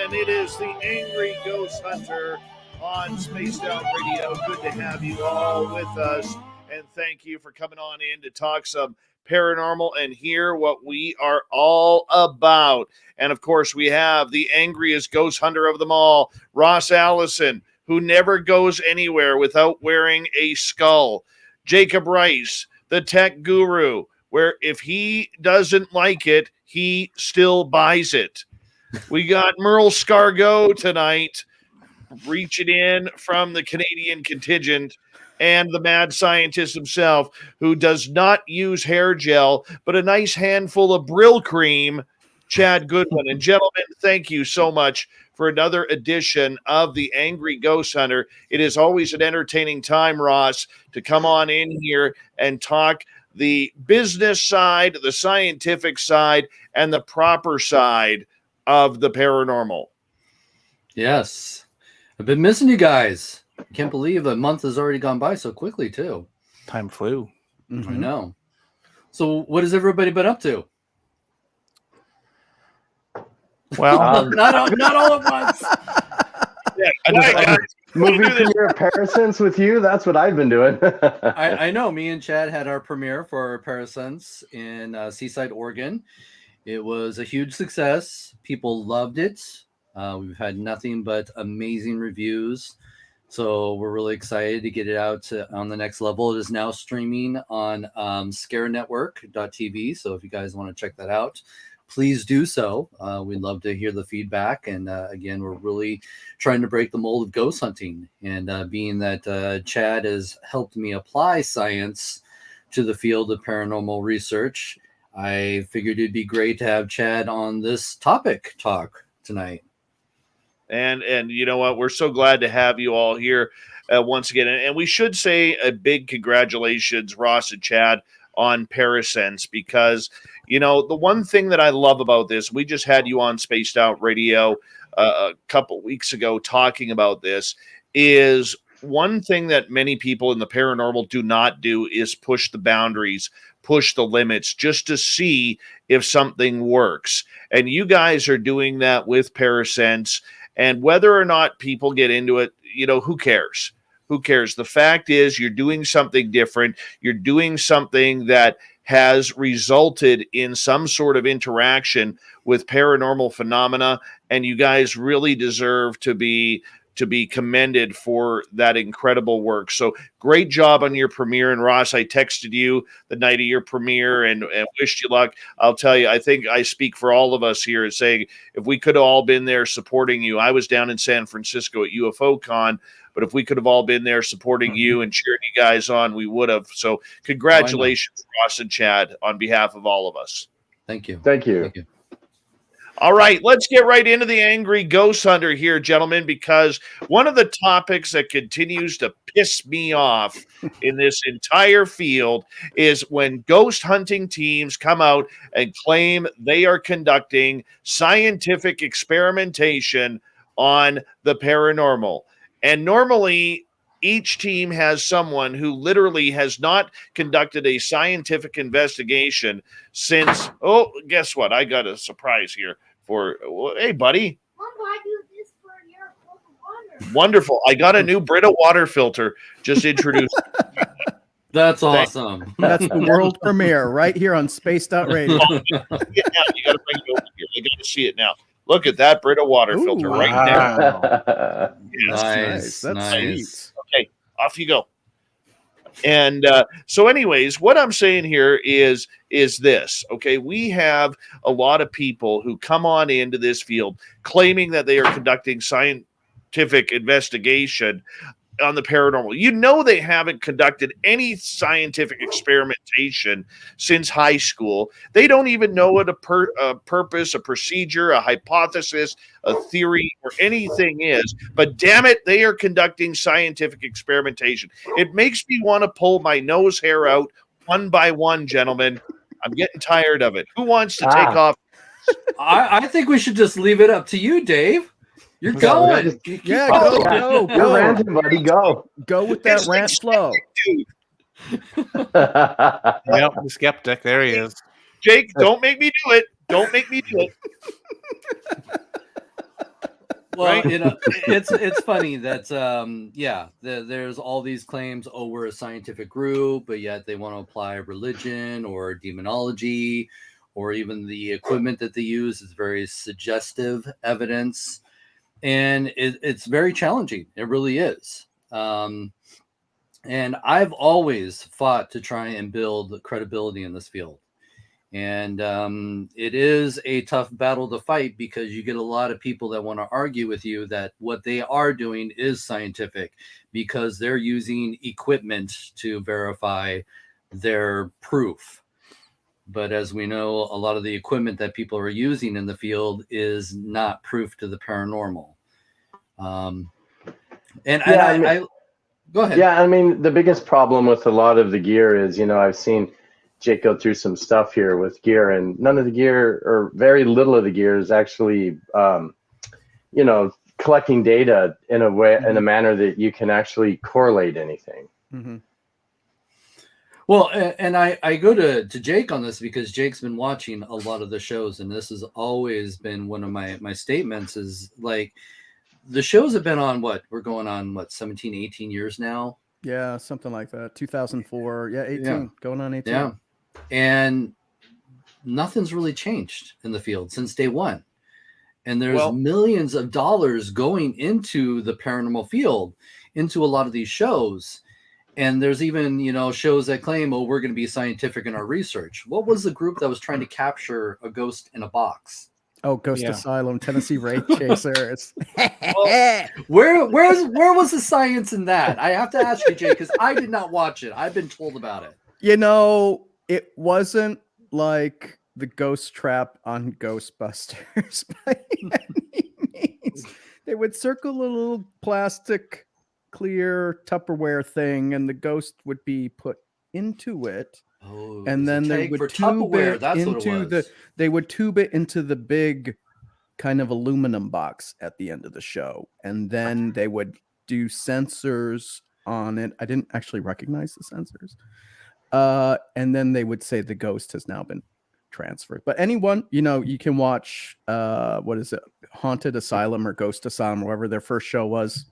and it is the Angry Ghost Hunter on Spaced Out Radio. Good to have you all with us, and thank you for coming on in to talk some paranormal and hear what we are all about. And of course, we have the angriest ghost hunter of them all, Ross Allison, who never goes anywhere without wearing a skull. Jacob Rice, the tech guru, where if he doesn't like it, he still buys it. We got MERLE Scargo tonight, reaching in from the Canadian contingent, and the mad scientist himself, who does not use hair gel, but a nice handful of Brill cream, Chad Goodwin. And gentlemen, thank you so much for another edition of the Angry Ghost Hunter. It is always an entertaining time, Ross, to come on in here and talk the business side, the scientific side, and the proper side of the paranormal. Yes. I've been missing you guys. I can't believe a month has already gone by so quickly, too. Time flew. I know. So what has everybody been up to? Well, not all at once. Yeah, movie premiere Parasense with you. That's what I've been doing. I know. Me and Chad had our premiere for Parasense in Seaside, Oregon. It was a huge success. People loved it. We've had nothing but amazing reviews. So we're really excited to get it out on the next level. It is now streaming on scarenetwork.tv. So if you guys want to check that out, please do so. We'd love to hear the feedback. And again, we're really trying to break the mold of ghost hunting. And being that Chad has helped me apply science to the field of paranormal research, I figured it'd be great to have Chad on this topic talk tonight. And you know what? We're so glad to have you all here once again. And we should say a big congratulations, Ross and Chad, on Parasense, because, you know, the one thing that I love about this, we just had you on Spaced Out Radio a couple weeks ago talking about this, is one thing that many people in the paranormal do not do is push the boundaries, push the limits, just to see if something works. And you guys are doing that with Parasense. And whether or not people get into it, you know, who cares? Who cares? The fact is you're doing something different. You're doing something that has resulted in some sort of interaction with paranormal phenomena. And you guys really deserve to be commended for that incredible work. So great job on your premiere. And Ross, I texted you the night of your premiere and wished you luck. I'll tell you, I think I speak for all of us here saying if we could have all been there supporting you. I was down in San Francisco at UFO Con, but if we could have all been there supporting you and cheering you guys on, we would have. So congratulations, Ross and Chad, on behalf of all of us. Thank you. Thank you. Thank you. All right, let's get right into the Angry Ghost Hunter here, gentlemen, because one of the topics that continues to piss me off in this entire field is when ghost hunting teams come out and claim they are conducting scientific experimentation on the paranormal. And normally, each team has someone who literally has not conducted a scientific investigation since, oh, guess what? I got a surprise here. Hey, buddy. Wonderful. I got a new Brita water filter just introduced. That's awesome. That's the world premiere right here on Spaced Out Radio. You got to bring it over here. You got to see it now. Look at that Brita water filter right there. Yes. That's nice. Okay, off you go. And so anyways, what I'm saying here is this, okay? We have a lot of people who come on into this field claiming that they are conducting scientific investigation on the paranormal. You know, they haven't conducted any scientific experimentation since high school. They don't even know what a purpose, a procedure, a hypothesis, a theory, or anything is. But damn it, they are conducting scientific experimentation. It makes me want to pull my nose hair out one by one, gentlemen. I'm getting tired of it. Who wants to take off? I think we should just leave it up to you, Dave. You're going. Yeah, go. You're ranting, buddy. Go with that rant flow. Yep, the skeptic. There he is. Jake, don't make me do it. Don't make me do it. Well, right? you know, it's funny that there's all these claims. Oh, we're a scientific group, but yet they want to apply religion or demonology, or even the equipment that they use is very suggestive evidence, and it's very challenging. It really is. And I've always fought to try and build credibility in this field. And it is a tough battle to fight because you get a lot of people that want to argue with you that what they are doing is scientific because they're using equipment to verify their proof. But as we know, a lot of the equipment that people are using in the field is not proof to the paranormal. I go ahead. Yeah, I mean, the biggest problem with a lot of the gear is, you know, I've seen Jake go through some stuff here with gear, and none of the gear, or very little of the gear, is actually, you know, collecting data in a way, in a manner that you can actually correlate anything. Mm-hmm. Well, and I go to Jake on this because Jake's been watching a lot of the shows, and this has always been one of my statements is like, the shows have been on we're going on 17, 18 years now. Yeah, something like that. 2004. Yeah, 18. Yeah. Going on 18. Yeah. And nothing's really changed in the field since day one. And there's millions of dollars going into the paranormal field, into a lot of these shows. And there's even, you know, shows that claim, oh, we're going to be scientific in our research. What was the group that was trying to capture a ghost in a box? Oh, Ghost Asylum, Tennessee Wraith Chasers. Where was the science in that? I have to ask you, Jay, because I did not watch it. I've been told about it. You know, it wasn't like the ghost trap on Ghostbusters by any means. They would circle a little plastic clear Tupperware thing, and the ghost would be put into it. Oh, and then they would tube it into the big kind of aluminum box at the end of the show, and then they would do sensors on it. I didn't actually recognize the sensors. And then they would say the ghost has now been transferred. But anyone, you know, you can watch what is it, Haunted Asylum or Ghost Asylum, wherever their first show was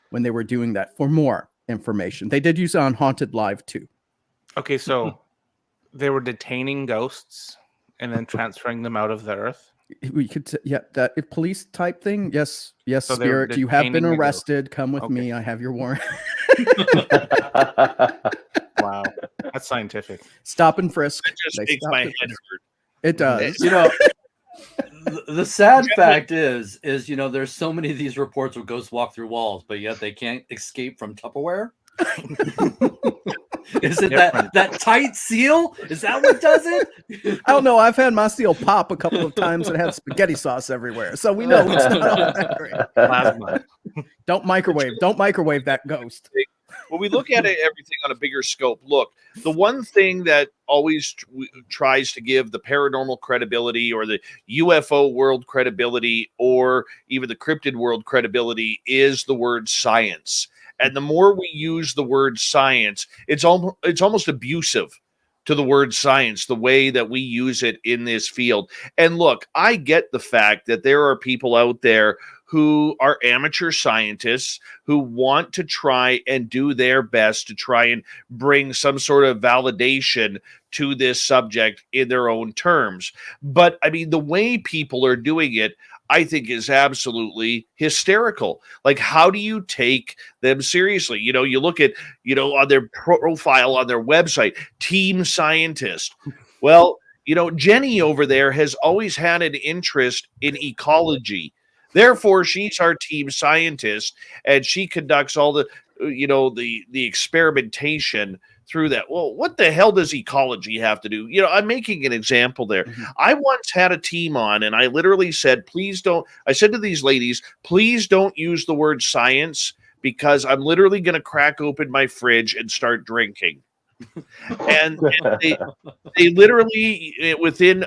when they were doing that, for more information. They did use it on Haunted Live too. Okay, so they were detaining ghosts and then transferring them out of the earth. We could, that police type thing. Yes, So they were Spirit, you have been detaining the arrested. Come with me. I have your warrant. Wow, that's scientific. Stop and frisk. It just makes my head hurt. It does. You know, the sad fact is, you know, there's so many of these reports where ghosts walk through walls, but yet they can't escape from Tupperware. Is it that tight seal? Is that what does it? I don't know. I've had my seal pop a couple of times and had spaghetti sauce everywhere, so we know it's not all that great. Plasma. Don't microwave that ghost. When we look at it, everything on a bigger scope, look, the one thing that always tries to give the paranormal credibility or the UFO world credibility or even the cryptid world credibility is the word science. And the more we use the word science, it's almost abusive to the word science, the way that we use it in this field. And look, I get the fact that there are people out there who are amateur scientists who want to try and do their best to try and bring some sort of validation to this subject in their own terms. But I mean, the way people are doing it, I think, is absolutely hysterical. Like, how do you take them seriously? You know, you look at, you know, on their profile on their website, team scientist. Well, you know, Jenny over there has always had an interest in ecology. Therefore, she's our team scientist, and she conducts all the, you know, the experimentation through that. Well, what the hell does ecology have to do? You know, I'm making an example there. Mm-hmm. I once had a team on, and I literally said, please don't, I said to these ladies, please don't use the word science, because I'm literally going to crack open my fridge and start drinking. and they literally, within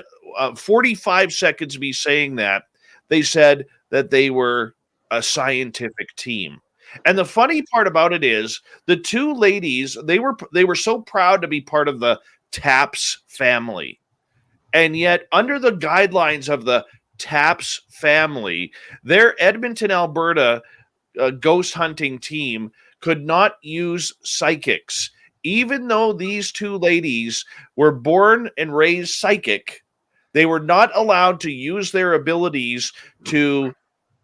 45 seconds of me saying that, they said that they were a scientific team. And the funny part about it is the two ladies, they were so proud to be part of the TAPS family. And yet, under the guidelines of the Tapp's family, their Edmonton, Alberta ghost hunting team could not use psychics, even though these two ladies were born and raised psychic. They were not allowed to use their abilities to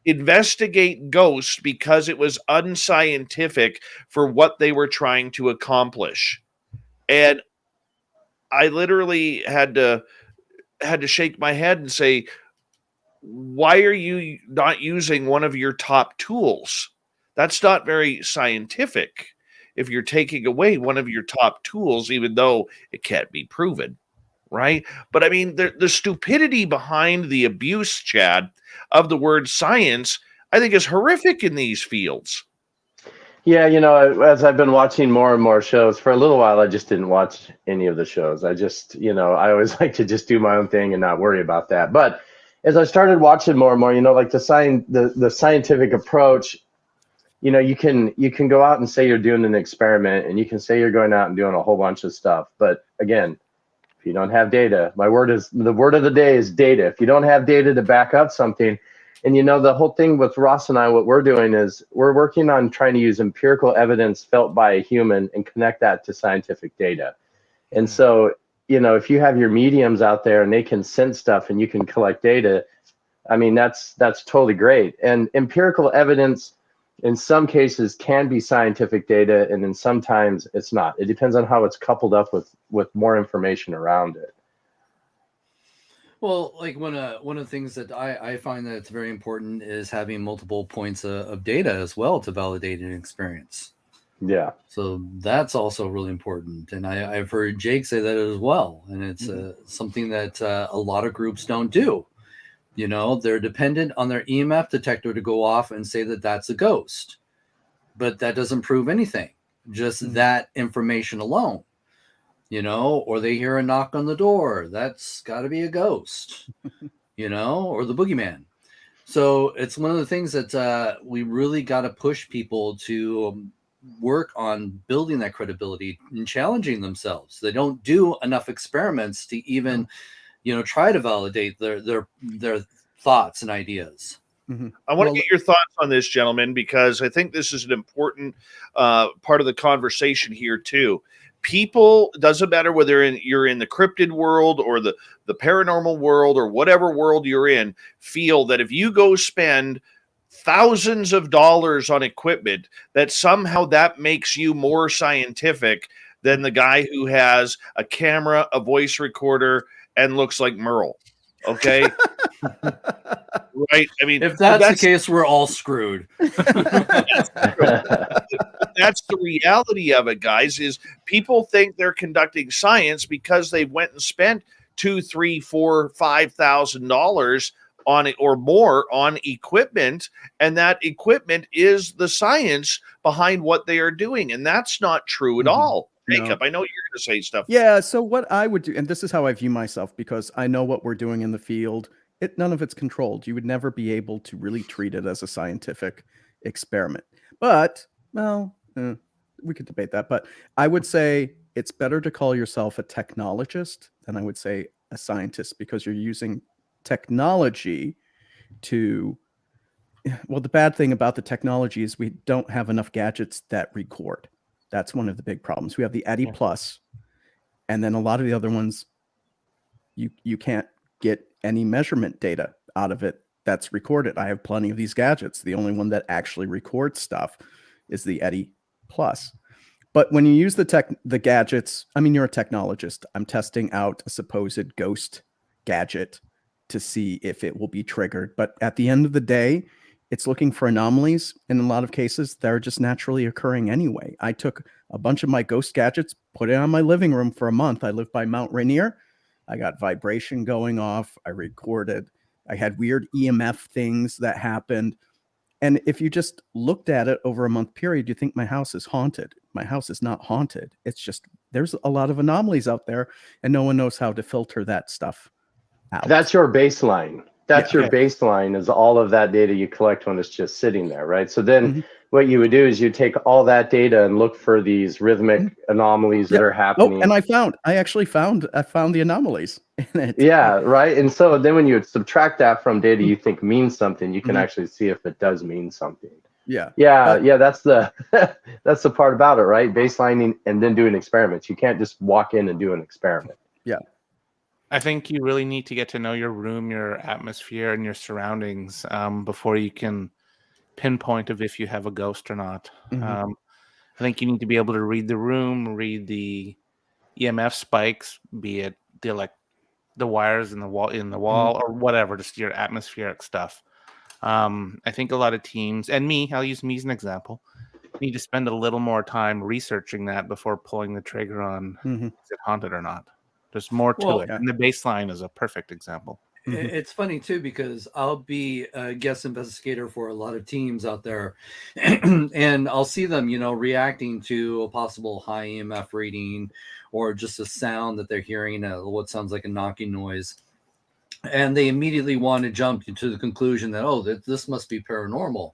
investigate ghosts because it was unscientific for what they were trying to accomplish. And I literally had to shake my head and say, why are you not using one of your top tools? That's not very scientific if you're taking away one of your top tools, even though it can't be proven, right? But I mean, the stupidity behind the abuse, Chad, of the word science, I think is horrific in these fields. Yeah, you know, as I've been watching more and more shows, for a little while, I just didn't watch any of the shows. I just, you know, I always like to just do my own thing and not worry about that. But as I started watching more and more, you know, like the scientific approach, you know, you can go out and say you're doing an experiment, and you can say you're going out and doing a whole bunch of stuff. But again, if you don't have data, the word of the day is data. If you don't have data to back up something, and you know, the whole thing with Ross and I, what we're doing is we're working on trying to use empirical evidence felt by a human and connect that to scientific data. And so, you know, if you have your mediums out there and they can sense stuff and you can collect data, I mean, that's totally great. And empirical evidence in some cases can be scientific data, and then sometimes it's not. It depends on how it's coupled up with more information around it. Well, like one of the things that I find that it's very important is having multiple points of data as well to validate an experience. Yeah. So that's also really important. And I've heard Jake say that as well. And it's something that a lot of groups don't do. You know, they're dependent on their EMF detector to go off and say that that's a ghost. But that doesn't prove anything. Just that information alone. You know, or they hear a knock on the door. That's got to be a ghost, you know, or the boogeyman. So it's one of the things that we really got to push people to work on building that credibility and challenging themselves. They don't do enough experiments to even, you know, try to validate their thoughts and ideas. I want to get your thoughts on this, gentlemen, because I think this is an important part of the conversation here too. People, doesn't matter whether you're in the cryptid world or the paranormal world or whatever world you're in, feel that if you go spend thousands of dollars on equipment, that somehow that makes you more scientific than the guy who has a camera, a voice recorder, and looks like MERLE. Okay. Right. I mean, if that's the case, we're all screwed. That's the reality of it, guys, is people think they're conducting science because they went and spent $2,000, $3,000, $4,000, $5,000 on it or more on equipment, and that equipment is the science behind what they are doing, and that's not true at all. Jacob, I know you're going to say stuff. Yeah, so what I would do, and this is how I view myself, because I know what we're doing in the field, none of it's controlled. You would never be able to really treat it as a scientific experiment. But, well, we could debate that, but I would say it's better to call yourself a technologist than I would say a scientist, because you're using technology to, well, the bad thing about the technology is we don't have enough gadgets that record. That's one of the big problems. We have the A.G.H.O.S.T, and then a lot of the other ones, you can't get any measurement data out of it that's recorded. I have plenty of these gadgets. The only one that actually records stuff is the A.G.H.O.S.T. But when you use the gadgets, I mean, you're a technologist. I'm testing out a supposed ghost gadget to see if it will be triggered. But at the end of the day, it's looking for anomalies. In a lot of cases, they're just naturally occurring anyway. I took a bunch of my ghost gadgets, put it on my living room for a month. I live by Mount Rainier. I got vibration going off. I recorded. I had weird EMF things that happened. And if you just looked at it over a month period, you think my house is haunted. My house is not haunted. It's just there's a lot of anomalies out there, and no one knows how to filter that stuff out. That's your baseline. That's your baseline, is all of that data you collect when it's just sitting there, right? So then what you would do is you take all that data and look for these rhythmic anomalies that Yep. are happening. And I found the anomalies in it. Yeah, right. And so then when you subtract that from data you think means something, you can actually see if it does mean something. Yeah. Yeah, that's the that's the part about it, right? Baselining and then doing experiments. You can't just walk in and do an experiment. Yeah. I think you really need to get to know your room, your atmosphere, and your surroundings before you can pinpoint if you have a ghost or not. I think you need to be able to read the room, read the EMF spikes, be it the wires in the wall or whatever, just your atmospheric stuff. I think a lot of teams, and I'll use me as an example, need to spend a little more time researching that before pulling the trigger on is it haunted or not. There's more to it. yeah. And the baseline is a perfect example. It's funny too, because I'll be a guest investigator for a lot of teams out there and I'll see them, reacting to a possible high EMF reading or just a sound that they're hearing, what sounds like a knocking noise. And they immediately want to jump to the conclusion that, this must be paranormal.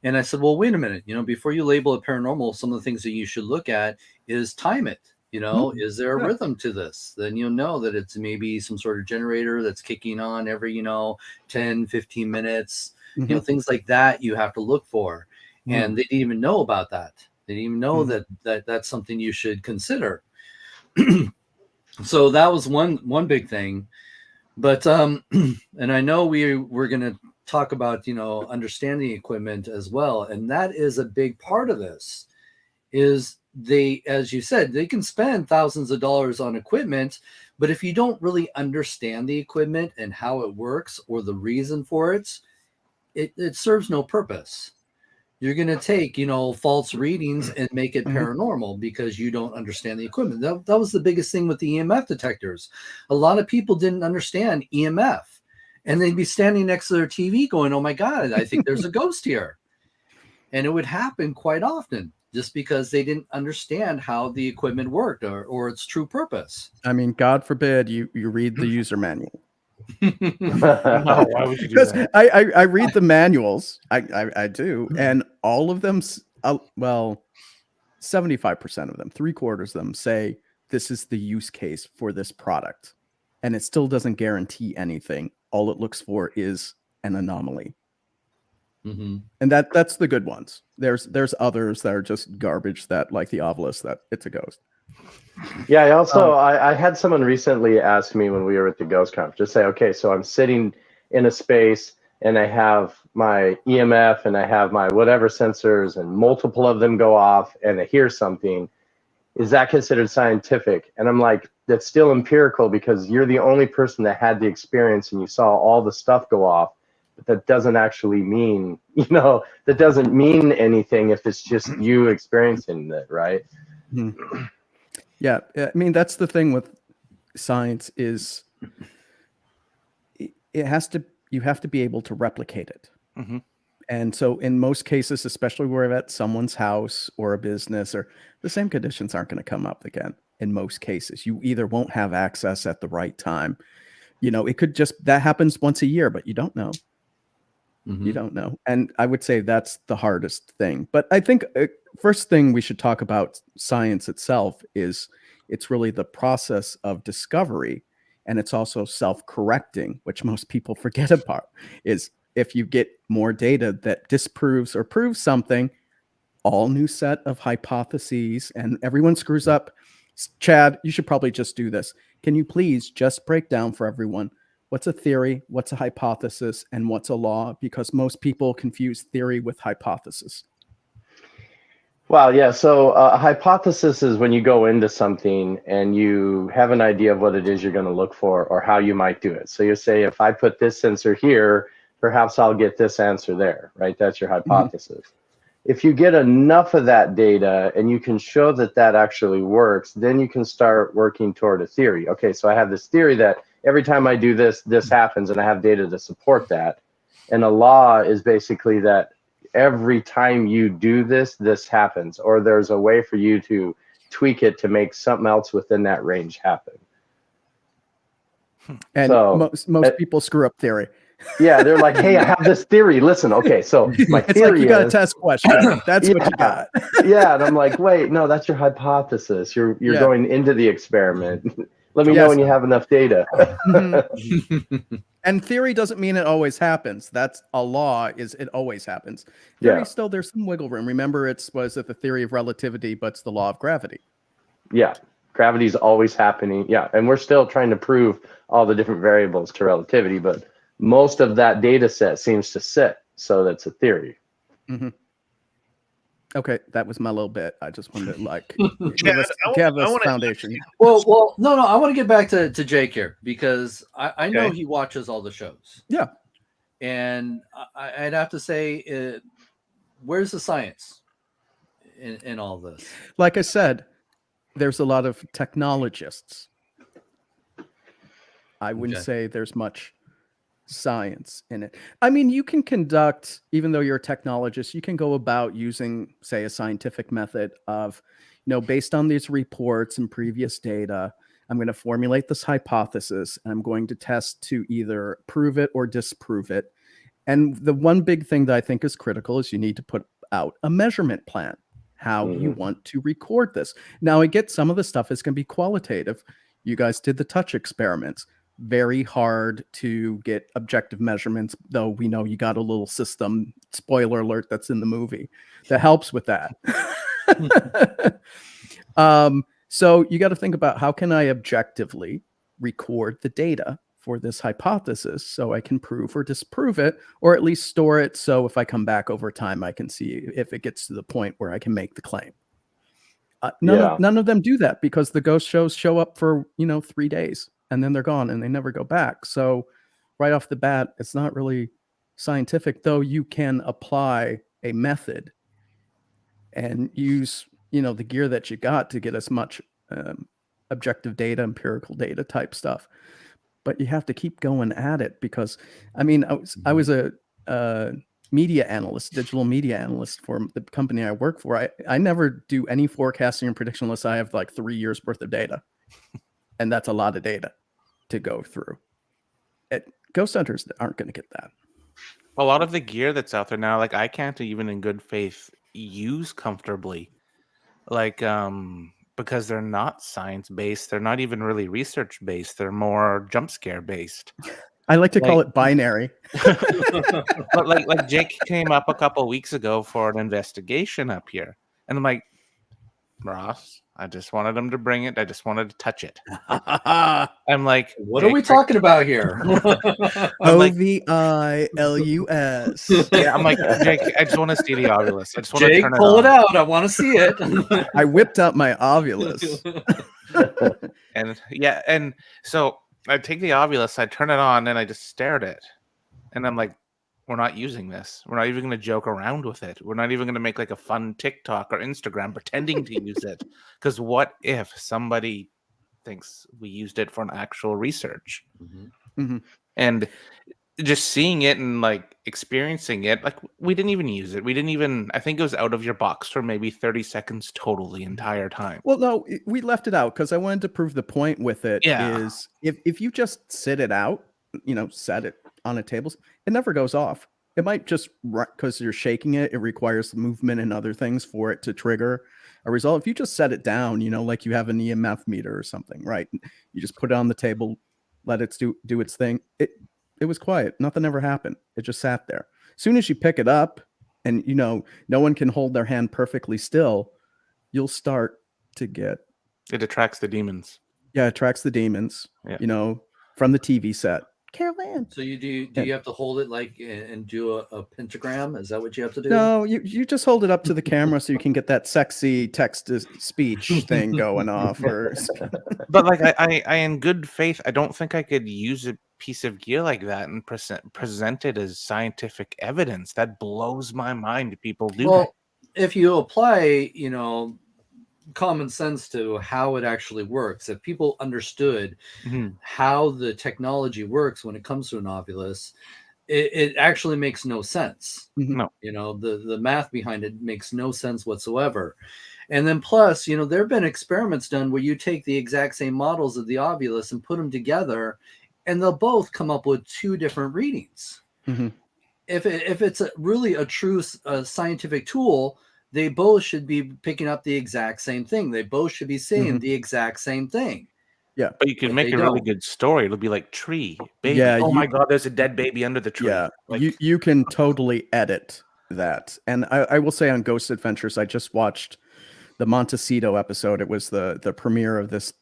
And I said, well, wait a minute, before you label it paranormal, some of the things that you should look at is time it. Is there a rhythm to this? Then you'll know that it's maybe some sort of generator that's kicking on every, 10, 15 minutes, things like that you have to look for. And they didn't even know about that. They didn't even know that that's something you should consider. So that was one big thing. But and I know we're going to talk about, understanding equipment as well. And that is a big part of this is they, as you said, they can spend thousands of dollars on equipment, but if you don't really understand the equipment and how it works or the reason for it, it serves no purpose. You're going to take, false readings and make it paranormal because you don't understand the equipment. That was the biggest thing with the EMF detectors. A lot of people didn't understand EMF and they'd be standing next to their TV going, oh my God, I think there's a ghost here. And it would happen quite often just because they didn't understand how the equipment worked or its true purpose. I mean, God forbid you read the user manual. No, why would you do Because that? I read the manuals. I do. And all of them, 75% of them, 3/4 of them say this is the use case for this product. And it still doesn't guarantee anything. All it looks for is an anomaly. And that's the good ones. There's others that are just garbage that, like the obelisk, that it's a ghost. Yeah, I also I had someone recently ask me when we were at the Ghost Conference, just say, okay, so I'm sitting in a space and I have my EMF and I have my whatever sensors and multiple of them go off and I hear something. Is that considered scientific? And I'm like, that's still empirical because you're the only person that had the experience and you saw all the stuff go off. But that doesn't actually mean, that doesn't mean anything if it's just you experiencing it, right? Yeah, I mean, that's the thing with science is you have to be able to replicate it. And so in most cases, especially where we're at someone's house or a business, or the same conditions aren't going to come up again. In most cases, you either won't have access at the right time. It could just, that happens once a year, but you don't know. You don't know. And I would say that's the hardest thing. But I think first thing we should talk about science itself is it's really the process of discovery. And it's also self-correcting, which most people forget about, is if you get more data that disproves or proves something, all new set of hypotheses and everyone screws up. Chad, you should probably just do this. Can you please just break down for everyone what's a theory, what's a hypothesis, and what's a law? Because most people confuse theory with hypothesis. Well, yeah. So a hypothesis is when you go into something and you have an idea of what it is you're going to look for or how you might do it. So you say, if I put this sensor here, perhaps I'll get this answer there, right? That's your hypothesis. If you get enough of that data and you can show that that actually works, then you can start working toward a theory. Okay, so I have this theory that every time I do this, this happens, and I have data to support that. And a law is basically that every time you do this, this happens, or there's a way for you to tweak it to make something else within that range happen. And So, most people screw up theory. yeah, they're like, hey, I have this theory. Listen, okay, so my It's theory like you got a is, test question. That's what you got. yeah, and I'm like, wait, no, that's your hypothesis. You're Yeah. going into the experiment. Let me know Yes. when you have enough data. Mhm. And theory doesn't mean it always happens. That's a law, is it always happens. Theory Yeah. still, there's some wiggle room. Remember, was it the theory of relativity, but it's the law of gravity. Yeah, gravity's always happening. Yeah, and we're still trying to prove all the different variables to relativity, but most of that data set seems to sit. So that's a theory. Mm-hmm. Okay, that was my little bit. I just wanted to Chad, give I us wanna- foundation. Well, no, I want to get back to Jake here because I know Okay. he watches all the shows. Yeah. And I'd have to say, where's the science in all this? Like I said, there's a lot of technologists. I wouldn't Okay. say there's much science in it. I mean, you can conduct, even though you're a technologist, you can go about using, say, a scientific method of, based on these reports and previous data, I'm going to formulate this hypothesis and I'm going to test to either prove it or disprove it. And the one big thing that I think is critical is you need to put out a measurement plan, how you want to record this. Now, I get some of the stuff is going to be qualitative. You guys did the touch experiments. Very hard to get objective measurements, though we know you got a little system, spoiler alert, that's in the movie that helps with that. So you got to think about, how can I objectively record the data for this hypothesis so I can prove or disprove it, or at least store it so if I come back over time, I can see if it gets to the point where I can make the claim. None of them do that because the ghost shows show up for 3 days and then they're gone and they never go back. So right off the bat, it's not really scientific, though you can apply a method and use the gear that you got to get as much objective data, empirical data type stuff. But you have to keep going at it because, I mean, I was a media analyst, digital media analyst for the company I work for. I never do any forecasting and prediction unless I have like 3 years worth of data. And that's a lot of data to go through. Ghost hunters aren't going to get that. A lot of the gear that's out there now, like I can't even in good faith use comfortably. Like, because they're not science based, they're not even really research based, they're more jump scare based. I like to call it binary. But like Jake came up a couple weeks ago for an investigation up here, and I'm like, Ross, I just wanted him to bring it. I just wanted to touch it. I'm like, what are we talking about here? OVILUS. Yeah, I'm like, Jake, I just want to see the ovulus. I just want Jake, to turn it pull on. it out. I want to see it. I whipped out my ovulus. And so I take the ovulus, I turn it on, and I just stare at it. And I'm like, we're not using this. We're not even going to joke around with it. We're not even going to make like a fun TikTok or Instagram pretending to use it. Because what if somebody thinks we used it for an actual research? And just seeing it and like experiencing it, like we didn't even use it. I think it was out of your box for maybe 30 seconds total the entire time. Well, no, we left it out because I wanted to prove the point with it is if you just sit it out, set it on a table, it never goes off. It might just, because you're shaking it, it requires movement and other things for it to trigger a result. If you just set it down, like you have an EMF meter or something, right? You just put it on the table, let it do its thing. It was quiet. Nothing ever happened. It just sat there. As soon as you pick it up and, no one can hold their hand perfectly still, you'll start to get... It attracts the demons. Yeah, it attracts the demons, from the TV set. Carolyn. So do you have to hold it like and do a pentagram? Is that what you have to do? No, you just hold it up to the camera so you can get that sexy text to speech thing going off. But like I in good faith, I don't think I could use a piece of gear like that and present it as scientific evidence. That blows my mind. People do. Well, if you apply, common sense to how it actually works, if people understood how the technology works when it comes to an ovulus, it actually makes no sense. No, the math behind it makes no sense whatsoever. And then plus, there have been experiments done where you take the exact same models of the ovulus and put them together and they'll both come up with two different readings. Mm-hmm. If it's really a true scientific tool, they both should be picking up the exact same thing. They both should be saying the exact same thing. Yeah. But you can make a really good story. It'll be like tree, baby. Yeah, oh my God, there's a dead baby under the tree. Yeah, Like, you can totally edit that. And I will say on Ghost Adventures, I just watched the Montecito episode. It was the premiere of this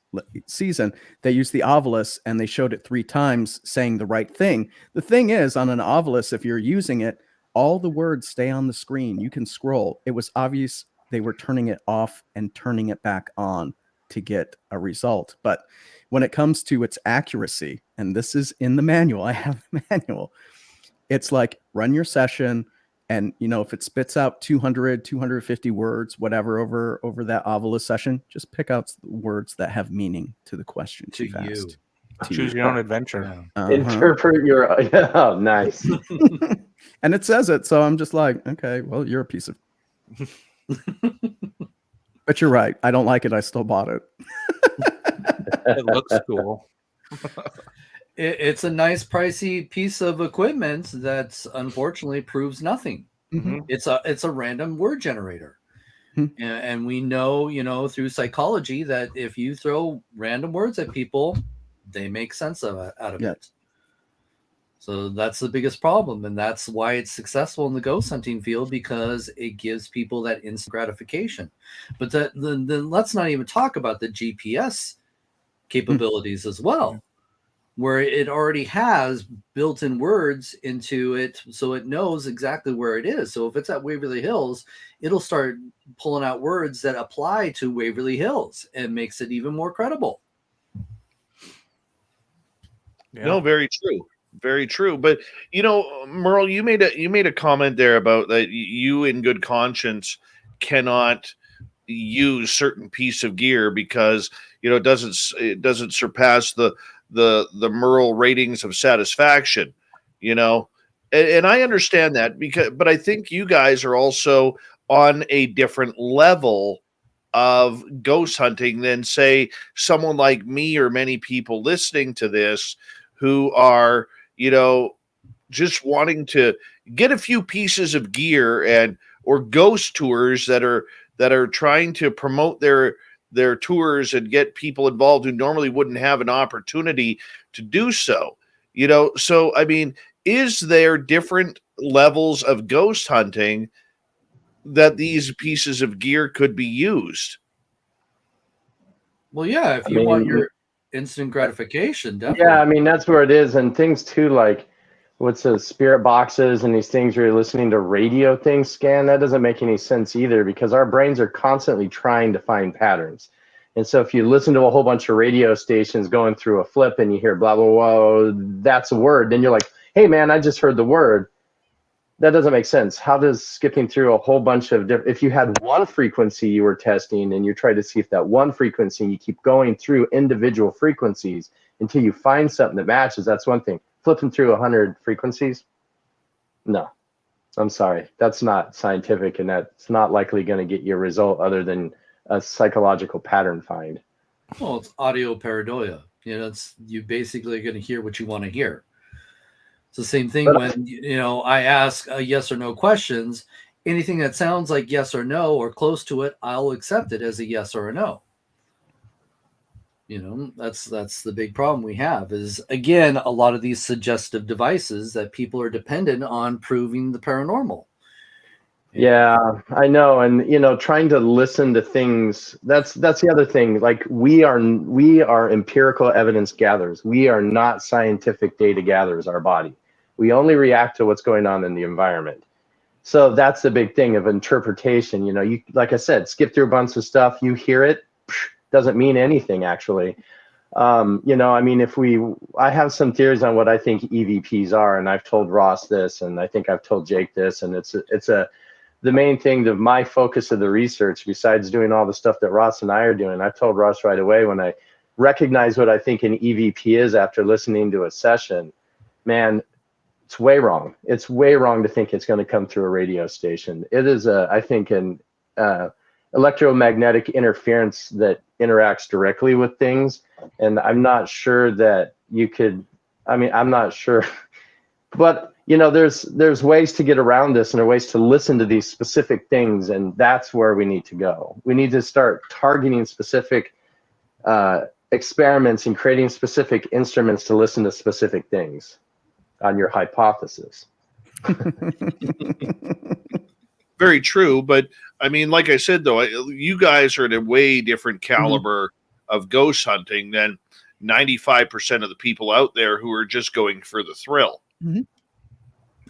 season. They used the Ovilus and they showed it 3 times saying the right thing. The thing is, on an Ovilus, if you're using it, all the words stay on the screen. You can scroll. It was obvious they were turning it off and turning it back on to get a result. But when it comes to its accuracy, and this is in the manual, I have the manual, it's like run your session, and if it spits out 200, 250 words, whatever, over that Ovilus session, just pick out words that have meaning to the question To too fast. you. Choose your own adventure. Yeah. Interpret your. Oh, nice. And it says it, so I'm just like, okay, well, you're a piece of. But you're right. I don't like it. I still bought it. It looks cool. It's a nice pricey piece of equipment that unfortunately proves nothing. Mm-hmm. It's a random word generator. Mm-hmm. And we know, through psychology that if you throw random words at people, they make sense out of it. So that's the biggest problem. And that's why it's successful in the ghost hunting field, because it gives people that instant gratification. But then let's not even talk about the GPS capabilities as well, where it already has built-in words into it, so it knows exactly where it is. So if it's at Waverly Hills, it'll start pulling out words that apply to Waverly Hills and makes it even more credible. Yeah. No, very true. Very true. But Merle, you made a comment there about that you in good conscience cannot use certain piece of gear because it doesn't surpass the MERLE ratings of satisfaction, and I understand that, but I think you guys are also on a different level of ghost hunting than, say, someone like me or many people listening to this who are, just wanting to get a few pieces of gear or ghost tours that are trying to promote their tours and get people involved who normally wouldn't have an opportunity to do so. So I mean, is there different levels of ghost hunting that these pieces of gear could be used? Well, yeah, if you want your instant gratification, definitely. Yeah, I mean, that's where it is. And things too, like what's the spirit boxes and these things where you're listening to radio things scan, that doesn't make any sense either, because our brains are constantly trying to find patterns. And so if you listen to a whole bunch of radio stations going through a flip and you hear blah, blah, blah, that's a word, then you're like, hey, man, I just heard the word. That doesn't make sense. How does skipping through a whole bunch of different, if you had one frequency you were testing and you're trying to see if that one frequency, you keep going through individual frequencies until you find something that matches, that's one thing. Flipping through 100 frequencies? No, I'm sorry. That's not scientific, and that's not likely going to get you a result other than a psychological pattern find. Well, it's audio pareidolia. You basically going to hear what you want to hear. It's the same thing when, I ask yes or no questions. Anything that sounds like yes or no or close to it, I'll accept it as a yes or a no. That's the big problem we have is, again, a lot of these suggestive devices that people are dependent on proving the paranormal. Yeah, I know. And, trying to listen to things, that's the other thing. Like we are empirical evidence gatherers. We are not scientific data gatherers, our body. We only react to what's going on in the environment. So that's the big thing of interpretation. You, like I said, skip through a bunch of stuff, you hear it, doesn't mean anything actually. I mean, I have some theories on what I think EVPs are, and I've told Ross this, and I think I've told Jake this, and it's the main thing of my focus of the research, besides doing all the stuff that Ross and I are doing. I told Ross right away when I recognized what I think an EVP is after listening to a session, man, it's way wrong. It's way wrong to think it's going to come through a radio station. It is, I think, an electromagnetic interference that interacts directly with things. And I'm not sure that you could I mean, I'm not sure, but there's ways to get around this, and there are ways to listen to these specific things, and that's where we need to go. We need to start targeting specific experiments and creating specific instruments to listen to specific things on your hypothesis. Very true, but I mean, like I said, though, you guys are at a way different caliber of ghost hunting than 95% of the people out there who are just going for the thrill.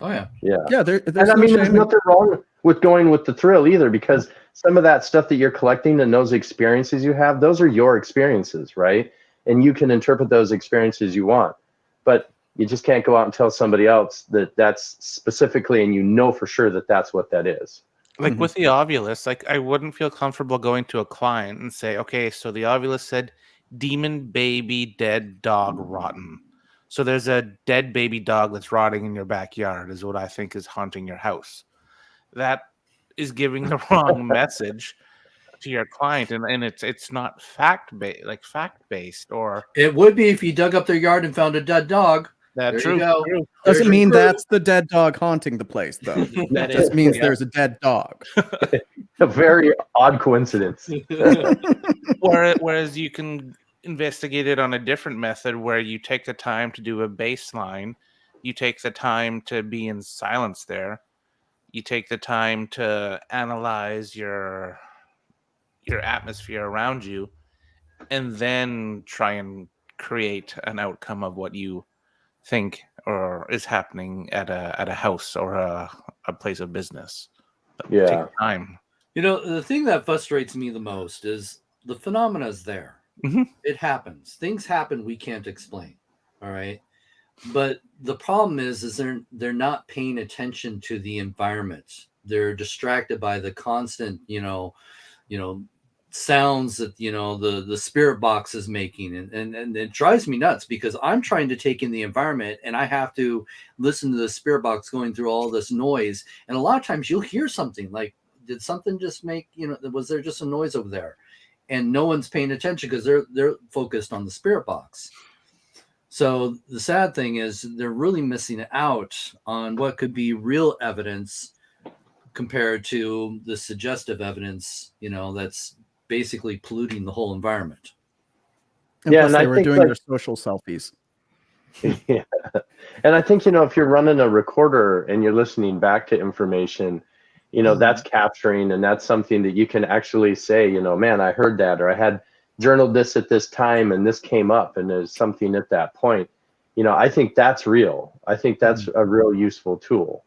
Oh yeah, Yeah. There's and I no mean, shame there's in- nothing wrong with going with the thrill either, because some of that stuff that you're collecting and those experiences you have, those are your experiences, right? And you can interpret those experiences you want, but you just can't go out and tell somebody else that that's specifically, and you know for sure that that's what that is. Like with the Ovulus, like I wouldn't feel comfortable going to a client and say, okay, so the Ovulus said demon baby dead dog rotten. So there's a dead baby dog that's rotting in your backyard is what I think is haunting your house. That is giving the wrong message to your client, and it's not fact based or it would be if you dug up their yard and found a dead dog. There true. you go. True. Doesn't There's mean your that's the dead dog haunting the place, though. That It just is, means yeah. there's a dead dog. A very odd coincidence. Whereas you can investigate it on a different method where you take the time to do a baseline, you take the time to be in silence there, you take the time to analyze your atmosphere around you, and then try and create an outcome of what you think or is happening at a house or a place of business. But Yeah. take time. The thing that frustrates me the most is the phenomena is there. It happens. Things happen we can't explain. All right. But the problem is they're not paying attention to the environment. They're distracted by the constant, sounds that the spirit box is making, and it drives me nuts because I'm trying to take in the environment and I have to listen to the spirit box going through all this noise. And a lot of times you'll hear something like, did something just make, was there just a noise over there? And no one's paying attention because they're focused on the spirit box. So the sad thing is they're really missing out on what could be real evidence compared to the suggestive evidence, that's basically polluting the whole environment. And Yeah, plus and they I were think, doing like- their social selfies. Yeah. And I think, if you're running a recorder and you're listening back to information, that's capturing, and that's something that you can actually say, man, I heard that, or I had journaled this at this time and this came up and there's something at that point. I think that's real. I think that's a real useful tool.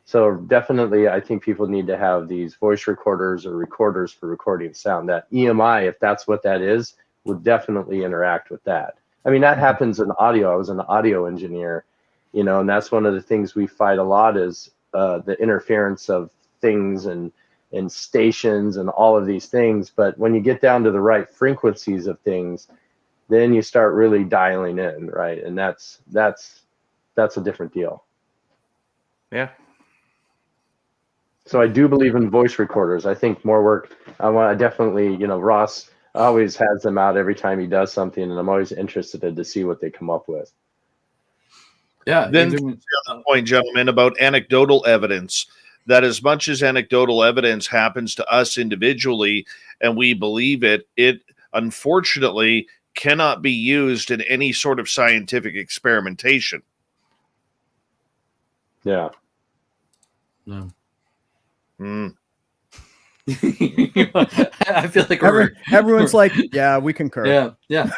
So definitely, I think people need to have these voice recorders or recorders for recording sound. That EMI, if that's what that is, would definitely interact with that. I mean, that happens in audio. I was an audio engineer, and that's one of the things we fight a lot is the interference of things and stations and all of these things. But when you get down to the right frequencies of things, then you start really dialing in, right? And that's a different deal. Yeah. So I do believe in voice recorders. I think more work. I definitely, Ross always has them out every time he does something, and I'm always interested to see what they come up with. Yeah. Then the other point, gentlemen, about anecdotal evidence, that as much as anecdotal evidence happens to us individually and we believe it, it unfortunately cannot be used in any sort of scientific experimentation. Yeah. No. I feel like everyone's like, yeah, we concur. Yeah.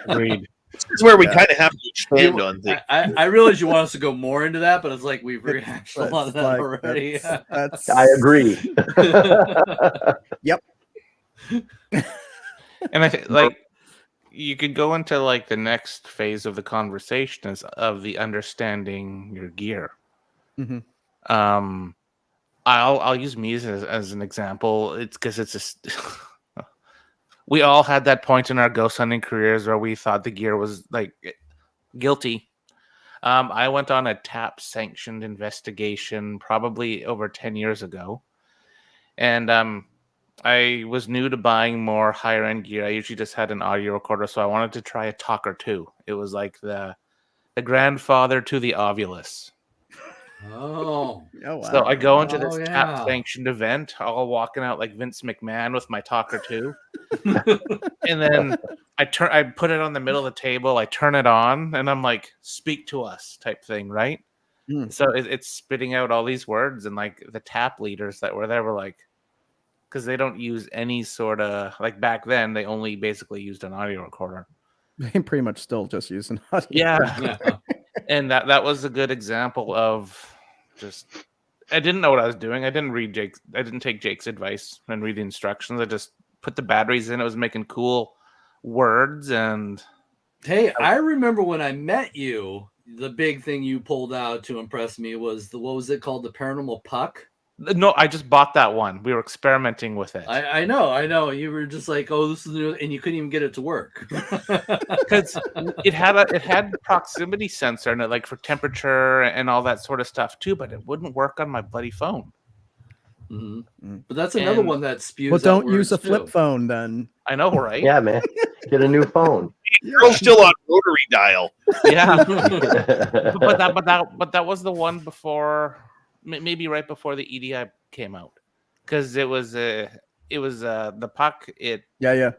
Agreed. This is where we kind of have to expand on things. I realize you want us to go more into that, but it's like we've rehashed a lot of that already. That's I agree. Yep. And I think you could go into the next phase of the conversation is of the understanding your gear. I'll use me as an example. It's because it's just we all had that point in our ghost hunting careers where we thought the gear was guilty. I went on a TAP sanctioned investigation probably over 10 years ago, and I was new to buying more higher end gear. I usually just had an audio recorder, so I wanted to try a talker too. It was like the a grandfather to the ovulus. Oh. Oh, wow. So I go into this Oh, tap yeah. sanctioned event, all walking out like Vince McMahon with my talker too. And then I put it on the middle of the table, I turn it on, and I'm like, speak to us type thing, right? Mm. So it's spitting out all these words, and like the tap leaders that were there were like, because they don't use any sort of, like back then, they only basically used an audio recorder. They pretty much still just use an audio. Yeah. Yeah. And that was a good example of just, I didn't know what I was doing. I didn't take Jake's advice and read the instructions. I just put the batteries in. It was making cool words, and Hey, I remember when I met you, the big thing you pulled out to impress me was what was it called? The paranormal puck? no, I just bought that one. We were experimenting with it. I know. You were just like, oh, this is new, and you couldn't even get it to work. Because it had proximity sensor and it, like for temperature and all that sort of stuff too, but it wouldn't work on my bloody phone. Mm-hmm. But that's another And- one that spews. Well, don't out use a words, flip too. phone then. I know, right? Yeah, man. Get a new phone. Girl's still on rotary dial. Yeah. but that was the one before, maybe right before the EDI came out, because it was the puck. Yeah.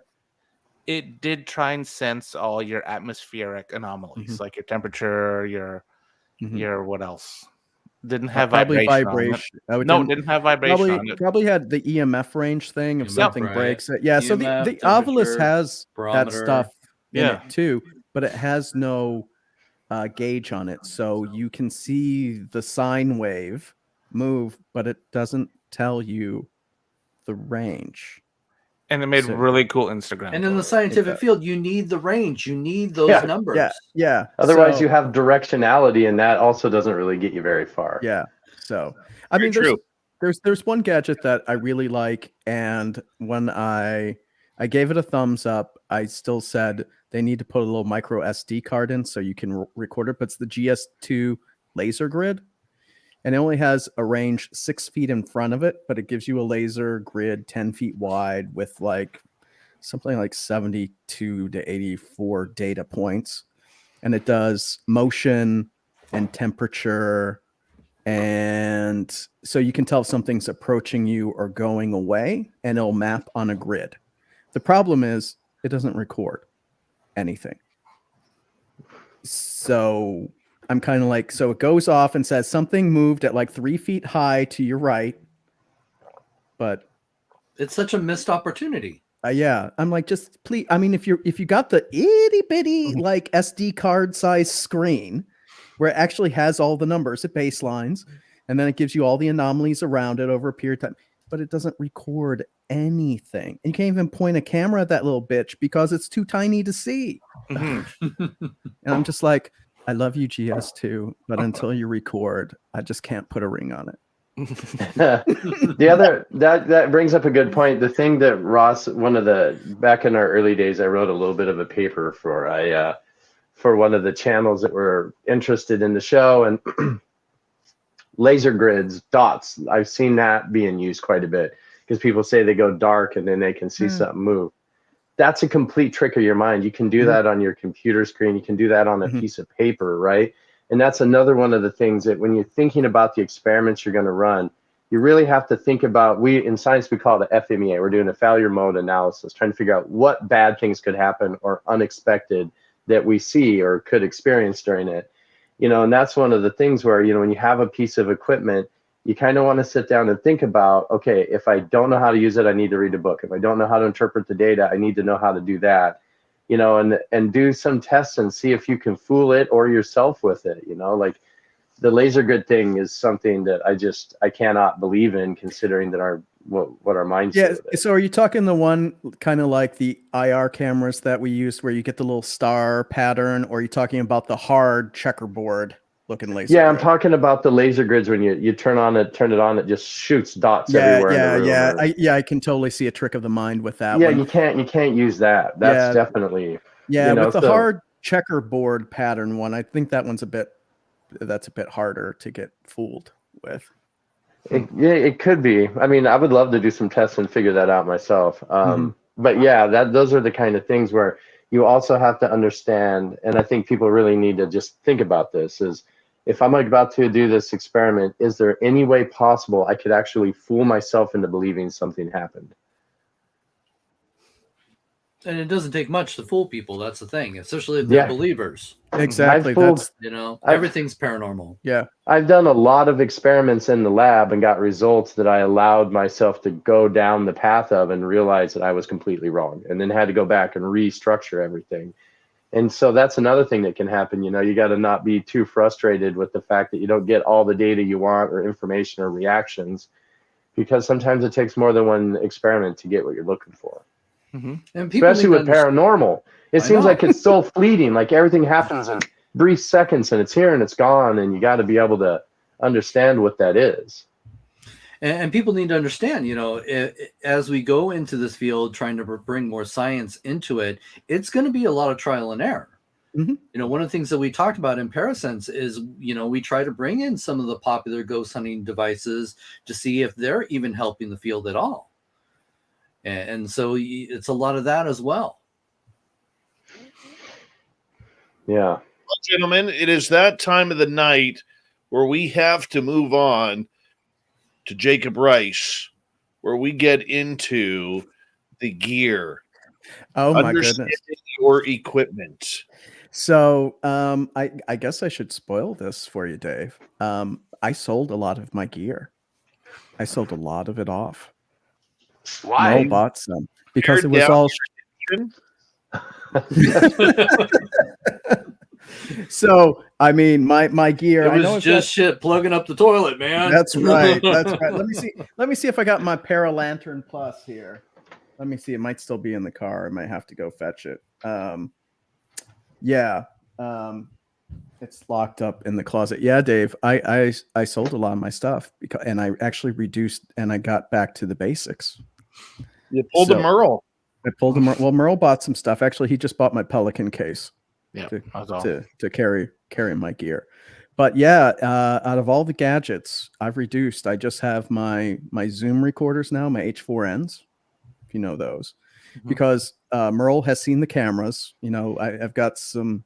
It did try and sense all your atmospheric anomalies, like your temperature, your what else? Didn't have Probably vibration. vibration. No, it didn't have vibration on it. Probably had the EMF range thing if EMF, something right. breaks it. Yeah, so the EMF, Ovilus temperature, has that barometer. stuff in Yeah. it too, but it has no gauge on it. So you can see the sine wave move, but it doesn't tell you the range. And it made So- really cool Instagram. And in the photos. scientific does. field, you need the range. You need those Yeah, numbers. Yeah. Otherwise, so, you have directionality, and that also doesn't really get you very far. Yeah. So I Very mean, true. there's one gadget that I really like, and when I gave it a thumbs up, I still said they need to put a little micro SD card in so you can record it. But it's the GS2 laser grid, and it only has a range 6 feet in front of it, but it gives you a laser grid 10 feet wide with like something like 72 to 84 data points, and it does motion and temperature. And so you can tell if something's approaching you or going away, and it'll map on a grid. The problem is it doesn't record anything. So I'm kind of like, so it goes off and says something moved at like 3 feet high to your right. But It's such a missed opportunity. yeah, I'm like, just please. I mean, if you got the itty bitty like SD card size screen where it actually has all the numbers, it baselines, and then it gives you all the anomalies around it over a period of time, but it doesn't record anything. And you can't even point a camera at that little bitch because it's too tiny to see. Mhm. And I'm just like, I love you, GS2, but until you record, I just can't put a ring on it. The other that brings up a good point. The thing that Ross, back in our early days, I wrote a little bit of a paper for one of the channels that were interested in the show, and laser grids, dots. I've seen that being used quite a bit because people say they go dark and then they can see something move. That's a complete trick of your mind. You can do that on your computer screen. You can do that on a piece of paper, right? And that's another one of the things that when you're thinking about the experiments you're going to run, you really have to think about, in science, we call it a FMEA. We're doing a failure mode analysis, trying to figure out what bad things could happen or unexpected that we see or could experience during it. And that's one of the things where, when you have a piece of equipment, you kind of want to sit down and think about, okay, if I don't know how to use it, I need to read a book. If I don't know how to interpret the data, I need to know how to do that. And do some tests and see if you can fool it or yourself with it. Like the laser grid thing is something that I cannot believe in, considering that what our minds do. Yeah. with it. So are you talking the one kind of like the IR cameras that we used where you get the little star pattern, or are you talking about the hard checkerboard looking laser Yeah, I'm grid? talking about the laser grids. When you turn it on, it just shoots dots everywhere in the room. I can totally see a trick of the mind with that Yeah, one. you can't use that. That's definitely with the hard checkerboard pattern one. I think that one's a bit harder to get fooled with. It could be. I mean, I would love to do some tests and figure that out myself. But yeah, those are the kind of things where you also have to understand, and I think people really need to just think about this, is if I'm about to do this experiment, is there any way possible I could actually fool myself into believing something happened? And it doesn't take much to fool people. That's the thing, especially if they're believers. Exactly. Everything's paranormal. Yeah. I've done a lot of experiments in the lab and got results that I allowed myself to go down the path of and realize that I was completely wrong, and then had to go back and restructure everything. And so that's another thing that can happen. You got to not be too frustrated with the fact that you don't get all the data you want or information or reactions, because sometimes it takes more than one experiment to get what you're looking for. And especially with paranormal, it seems like it's so fleeting, like everything happens in brief seconds and it's here and it's gone, and you got to be able to understand what that is. And people need to understand, as we go into this field, trying to bring more science into it, it's going to be a lot of trial and error. One of the things that we talked about in Parasense is, we try to bring in some of the popular ghost hunting devices to see if they're even helping the field at all. And so it's a lot of that as well. Yeah. Well, gentlemen, it is that time of the night where we have to move on to Jacob Rice, where we get into the gear. Oh, my goodness. Your equipment. So I guess I should spoil this for you, Dave. I sold a lot of my gear. I sold a lot of it off. Why? Merle bought some because it was all. So I mean, my gear. It was just shit plugging up the toilet, man. That's right. That's right. Let me see if I got my Paralantern Plus here. Let me see. It might still be in the car. I might have to go fetch it. It's locked up in the closet. Yeah, Dave. I sold a lot of my stuff and I actually reduced and I got back to the basics. You pulled a Merle. I pulled a Merle. Well, Merle bought some stuff. Actually, he just bought my Pelican case to carry my gear. But yeah, out of all the gadgets, I've reduced. I just have my Zoom recorders now, my H4Ns, if you know those, because Merle has seen the cameras. I've got some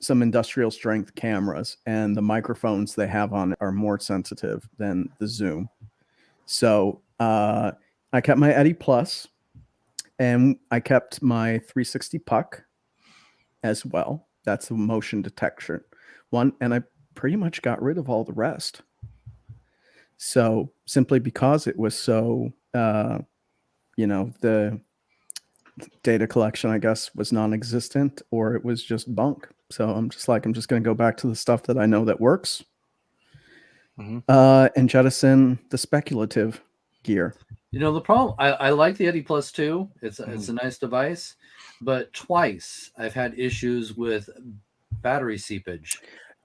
industrial strength cameras, and the microphones they have on it are more sensitive than the Zoom. So I kept my Eddy Plus, and I kept my 360 puck as well. That's a motion detection one, and I pretty much got rid of all the rest. So simply because it was so, the data collection, I guess, was non-existent, or it was just bunk. So I'm just going to go back to the stuff that I know that works, and jettison the speculative gear. The problem, I like the Eddy Plus too. It's a nice device, but twice I've had issues with battery seepage.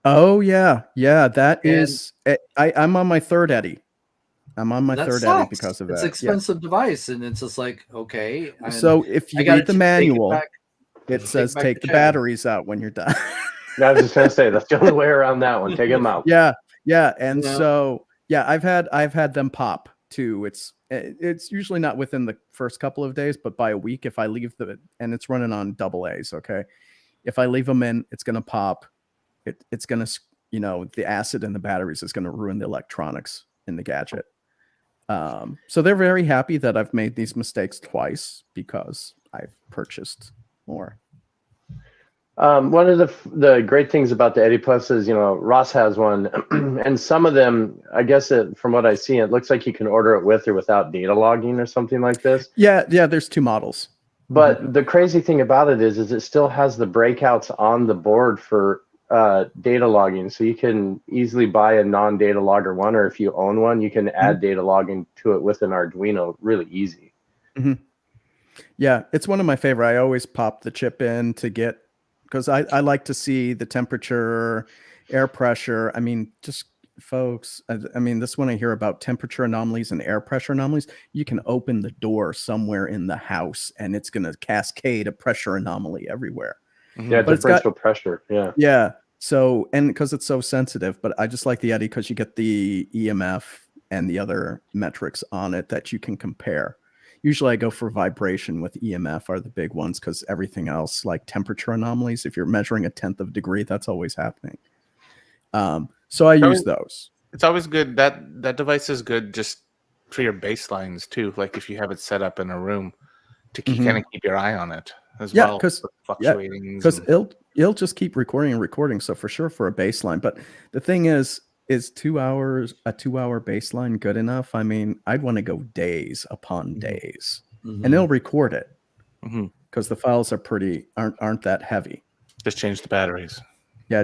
Oh yeah. I'm on my third Eddy. I'm on my third Eddy because of that. It's an expensive device, and it's just like, okay. So if you read the manual, it says take the batteries out when you're done. I was just gonna say that's the only way around that one. Take them out. Yeah, and so I've had them pop too. It's usually not within the first couple of days, but by a week if I leave and it's running on AA's. Okay, if I leave them in, it's gonna pop. It's gonna the acid in the batteries is gonna ruin the electronics in the gadget. So they're very happy that I've made these mistakes twice because I've purchased more. One of the great things about the Eddy Plus is, Ross has one, and some of them, I guess from what I see, it looks like you can order it with or without data logging or something like this. Yeah, there's two models. But the crazy thing about it is it still has the breakouts on the board for data logging, so you can easily buy a non-data logger one, or if you own one, you can add data logging to it with an Arduino really easy. Yeah, it's one of my favorite. I always pop the chip in to get, because I like to see the temperature, air pressure. I mean, just folks, I mean, this when I hear about temperature anomalies and air pressure anomalies, you can open the door somewhere in the house and it's going to cascade a pressure anomaly everywhere. Yeah, but differential pressure. Yeah. So, and because it's so sensitive, but I just like the Eddy because you get the EMF and the other metrics on it that you can compare. Usually I go for vibration with EMF are the big ones, because everything else, like temperature anomalies, if you're measuring a 1/10 of a degree, that's always happening. So I use those. It's always good. That device is good just for your baselines too. Like if you have it set up in a room to kind of keep your eye on it as well. Because Fluctuating. it'll just keep recording and recording. So for sure for a baseline. But the thing is 2 hours, a 2-hour baseline good enough? I mean, I'd want to go days upon days, and it'll record it because the files aren't that heavy. Just change the batteries. Yeah,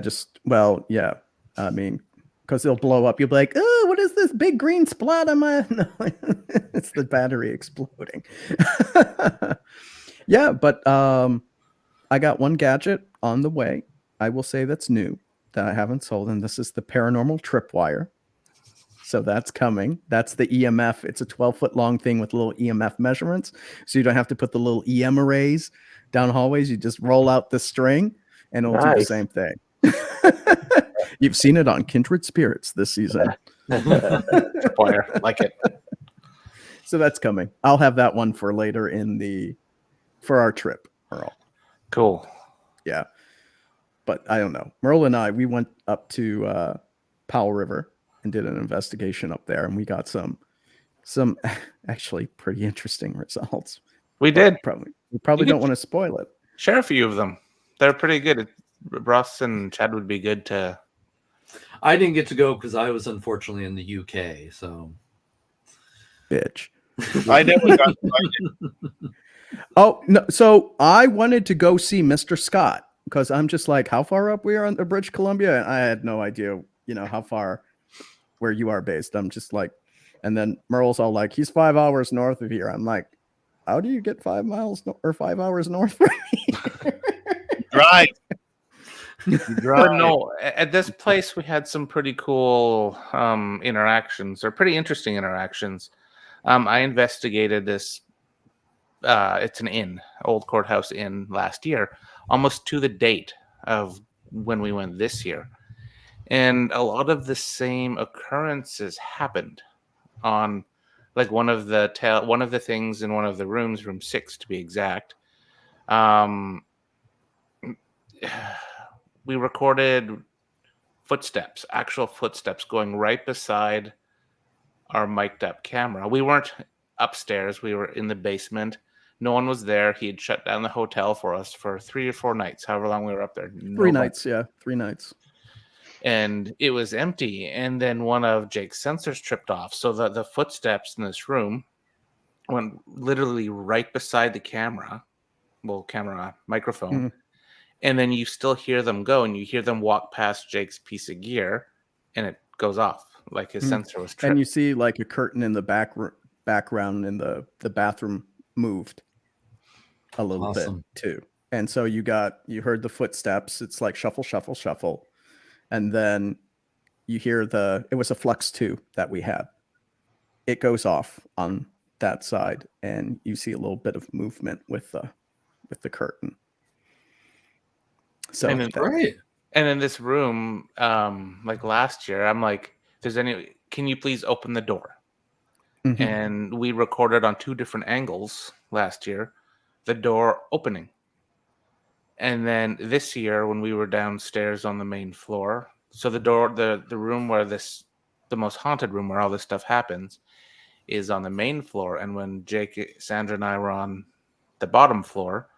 yeah. I mean, because they'll blow up. You'll be like, oh, what is this big green splat on my... No, it's the battery exploding. Yeah, but I got one gadget on the way. I will say that's new that I haven't sold, and this is the Paranormal Tripwire. So that's coming. That's the EMF. It's a 12-foot long thing with little EMF measurements. So you don't have to put the little EM arrays down hallways. You just roll out the string, and it'll do the same thing. You've seen it on Kindred Spirits this season. Tripwire, like it. So that's coming. I'll have that one for later for our trip, Merle. Cool. Yeah. But I don't know. Merle and I, we went up to Powell River and did an investigation up there, and we got some actually pretty interesting results. We did. We probably don't want to spoil it. Share a few of them. They're pretty good. Ross and Chad would be good to... I didn't get to go because I was unfortunately in the UK, so... Bitch. I never got invited. Oh, no. So I wanted to go see Mr. Scott because I'm just like, how far up we are on the British Columbia? And I had no idea, how far where you are based. I'm just like, and then Merle's all like, he's 5 hours north of here. I'm like, how do you get 5 miles or 5 hours north from here? Right. But no, at this place we had some pretty cool interactions, or pretty interesting interactions. I investigated this. It's an inn, old courthouse inn, last year, almost to the date of when we went this year, and a lot of the same occurrences happened on, like, one of the things in one of the rooms, room 6 to be exact. We recorded footsteps, actual footsteps going right beside our mic'd up camera. We weren't upstairs. We were in the basement. No one was there. He had shut down the hotel for us for 3 or 4 nights, however long we were up there. 3 nights, yeah. 3 nights. And it was empty. And then one of Jake's sensors tripped off. So the footsteps in this room went literally right beside the camera. Well, camera, microphone. Mm-hmm. And then you still hear them go, and you hear them walk past Jake's piece of gear, and it goes off like his sensor was tripped. And you see like a curtain in the background in the bathroom moved a little bit too. And so you heard the footsteps. It's like shuffle, shuffle, shuffle. And then you hear it was a Flux 2 that we had. It goes off on that side, and you see a little bit of movement with the curtain. So and in this room, like last year, I'm like, can you please open the door? Mm-hmm. And we recorded on 2 different angles last year, the door opening. And then this year, when we were downstairs on the main floor, so the door, the room where the most haunted room where all this stuff happens, is on the main floor. And when Jake, Sandra, and I were on the bottom floor,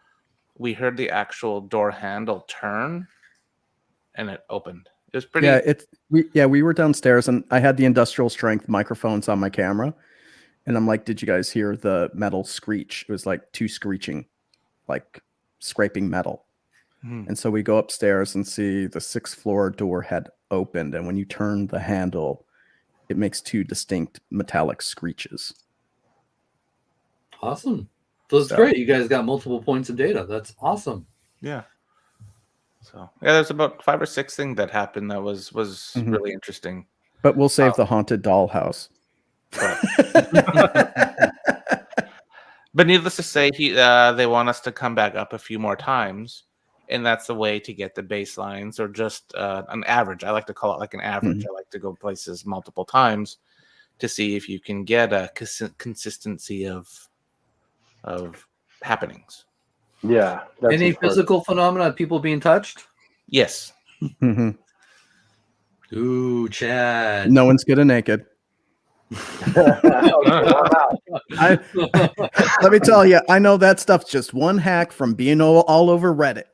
we heard the actual door handle turn, and it opened. It was pretty. Yeah, we were downstairs, and I had the industrial strength microphones on my camera, and I'm like, "Did you guys hear the metal screech?" It was like 2 screeching, like scraping metal. Mm-hmm. And so we go upstairs and see the 6th floor door had opened, and when you turn the handle, it makes 2 distinct metallic screeches. Awesome. So it's great. You guys got multiple points of data. That's awesome. Yeah. So there's about 5 or 6 things that happened that was mm-hmm. really interesting. But we'll save the haunted dollhouse. But needless to say, they want us to come back up a few more times, and that's the way to get the baselines, or just an average. I like to call it like an average. Mm-hmm. I like to go places multiple times to see if you can get a consistency of of happenings. Yeah. That's Any important. physical phenomena, people being touched? Yes. Mhm. Ooh, Chad. No one's good and naked. Let me tell you, I know that stuff's just one hack from being all over Reddit.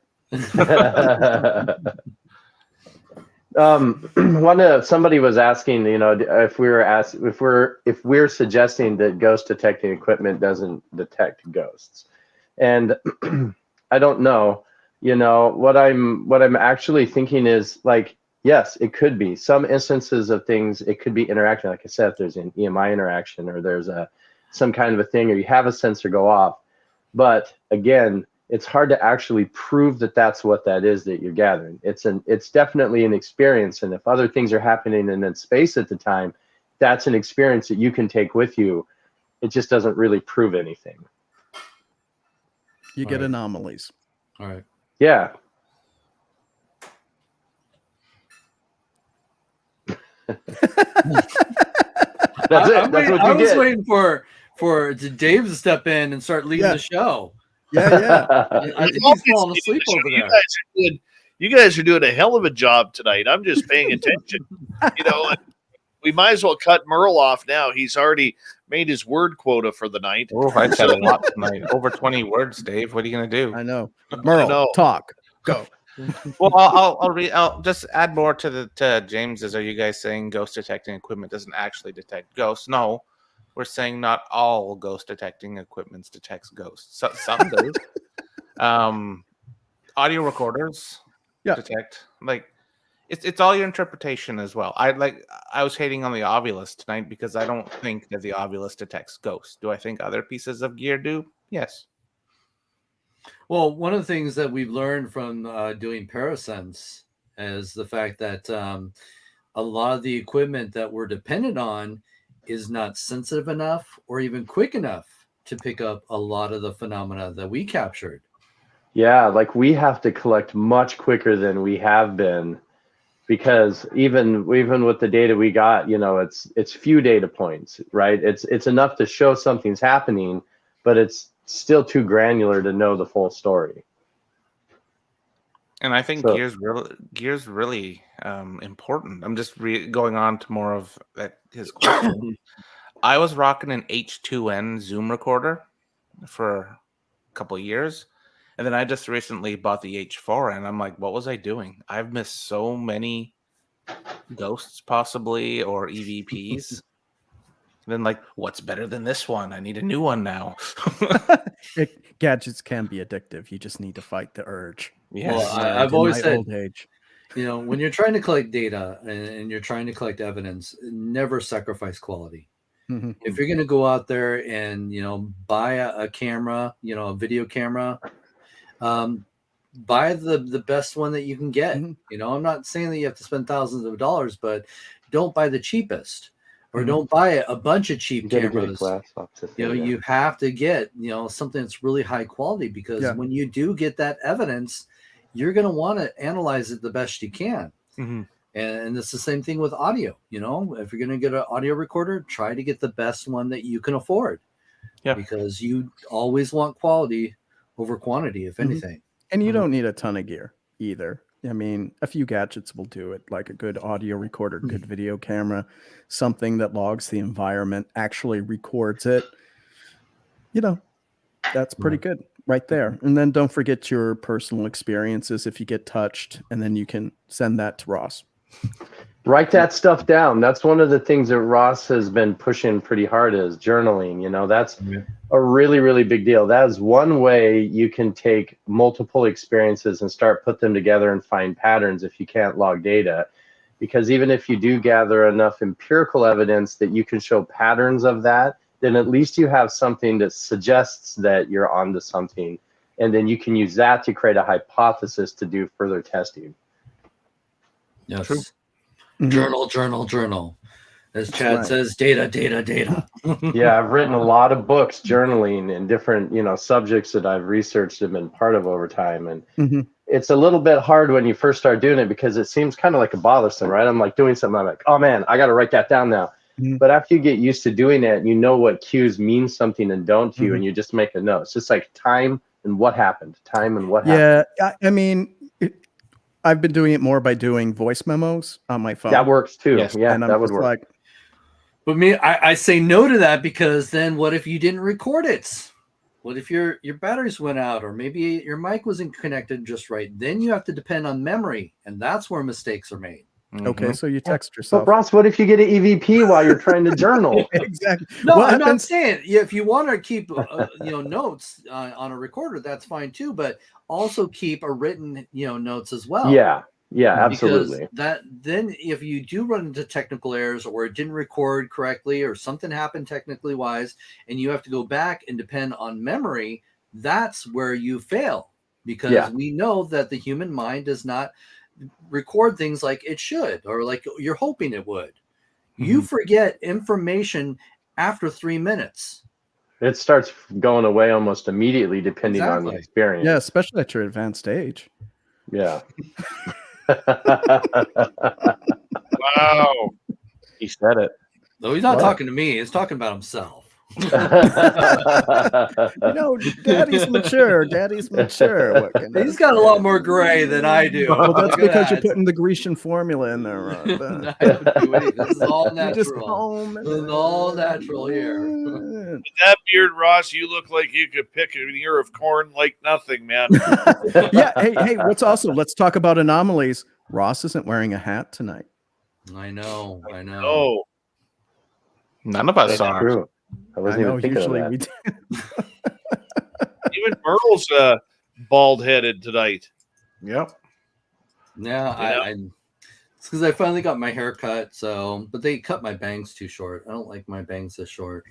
Somebody was asking, if we're suggesting that ghost detecting equipment doesn't detect ghosts, and I don't know. What I'm actually thinking is like, yes, it could be some instances of things. It could be interaction, like I said, if there's an EMI interaction or there's some kind of a thing, or you have a sensor go off. But again, it's hard to actually prove that that's what that is that you're gathering. It's definitely an experience, and if other things are happening in space at the time, that's an experience that you can take with you. It just doesn't really prove anything. You get anomalies. All right. Yeah. That's it. I was waiting for Dave to step in and start leading the show. Yeah. I think he's falling asleep over there. You guys are doing a hell of a job tonight. I'm just paying attention. We might as well cut MERLE off now. He's already made his word quota for the night. Oh, I said a lot tonight. Over 20 words, Dave. What are you going to do? I know. MERLE, talk. Go. Well, I'll just add more to James's. Are you guys saying ghost detecting equipment doesn't actually detect ghosts? No, we're saying not all ghost detecting equipment detects ghosts. Some do. Audio recorders detect. Like it's all your interpretation as well. I was hating on the Ovilus tonight because I don't think that the Ovilus detects ghosts. Do I think other pieces of gear do? Yes. Well, one of the things that we've learned from doing Parasense is the fact that a lot of the equipment that we're dependent on is not sensitive enough or even quick enough to pick up a lot of the phenomena that we captured. Yeah, like we have to collect much quicker than we have been, because even with the data we got, it's few data points, right? It's enough to show something's happening, but it's still too granular to know the full story. And I think gear's really important. I'm just going on to more of his question. I was rocking an H2N Zoom recorder for a couple of years, and then I just recently bought the H4N. I'm like, what was I doing? I've missed so many ghosts, possibly, or EVPs. Then, like, what's better than this one? I need a new one now. Gadgets can be addictive. You just need to fight the urge. Yes. Well, I've always said, old age. When you're trying to collect data and you're trying to collect evidence, never sacrifice quality. Mm-hmm. If you're going to go out there and, buy a camera, a video camera, buy the best one that you can get. Mm-hmm. I'm not saying that you have to spend thousands of dollars, but don't buy the cheapest. Or don't buy a bunch of cheap cameras. You have to get, something that's really high quality, because when you do get that evidence, you're going to want to analyze it the best you can. Mm-hmm. And it's the same thing with audio. If you're going to get an audio recorder, try to get the best one that you can afford. Yeah. Because you always want quality over quantity, if anything. And you don't need a ton of gear either. I mean, a few gadgets will do it, like a good audio recorder, good video camera, something that logs the environment, actually records it. That's pretty good right there. And then don't forget your personal experiences if you get touched, and then you can send that to Ross. Write that stuff down. That's one of the things that Ross has been pushing pretty hard, is journaling. That's a really, really big deal. That is one way you can take multiple experiences and start put them together and find patterns if you can't log data. Because even if you do gather enough empirical evidence that you can show patterns of that, then at least you have something that suggests that you're onto something. And then you can use that to create a hypothesis to do further testing. Yes. True. Journal. As Chad says, data. Yeah, I've written a lot of books journaling in different, subjects that I've researched and been part of over time. And it's a little bit hard when you first start doing it, because it seems kind of like a bothersome, right? I'm like doing something, I'm like, oh man, I got to write that down now. But after you get used to doing it, you know what cues mean something and don't to you, and you just make a note. It's just like time and what happened. Time and what happened. Yeah, I mean, I've been doing it more by doing voice memos on my phone. That works too. Yes. Yeah, and I'm that would just work. like, But me, I say no to that, because then what if you didn't record it? What if your batteries went out, or maybe your mic wasn't connected just right? Then you have to depend on memory, and that's where mistakes are made. okay, so you text But yourself. Ross, what if you get an EVP while you're trying to journal? Exactly. No, What I'm not happens- saying if you want to keep notes on a recorder, that's fine too. But also keep a written notes as well. Yeah, Because absolutely. then if you do run into technical errors, or it didn't record correctly, or something happened technically wise, and you have to go back and depend on memory, that's where you fail, because we know that the human mind does not record things like it should, or like you're hoping it would. You forget information after 3 minutes. It starts going away almost immediately, depending on the Exactly. experience. Yeah, especially at your advanced age. Yeah. Wow. He said it. Though he's not What? talking to me, he's talking about himself. Daddy's mature. Daddy's mature. What can I He's got a lot more gray than I do. Well, that's Look at because you're that. putting the Grecian formula in there, Rob. I don't do anything. This is all You're just natural. home. This is all natural here. With that beard, Ross, you look like you could pick an ear of corn like nothing, man. Yeah. Hey. What's also? Let's talk about anomalies. Ross isn't wearing a hat tonight. I know. Oh, None of us That's are. true. I I wasn't know. even thinking Usually of we that. do. even Merle's bald-headed tonight. Yep. Yeah, it's because I finally got my hair cut. But they cut my bangs too short. I don't like my bangs this short.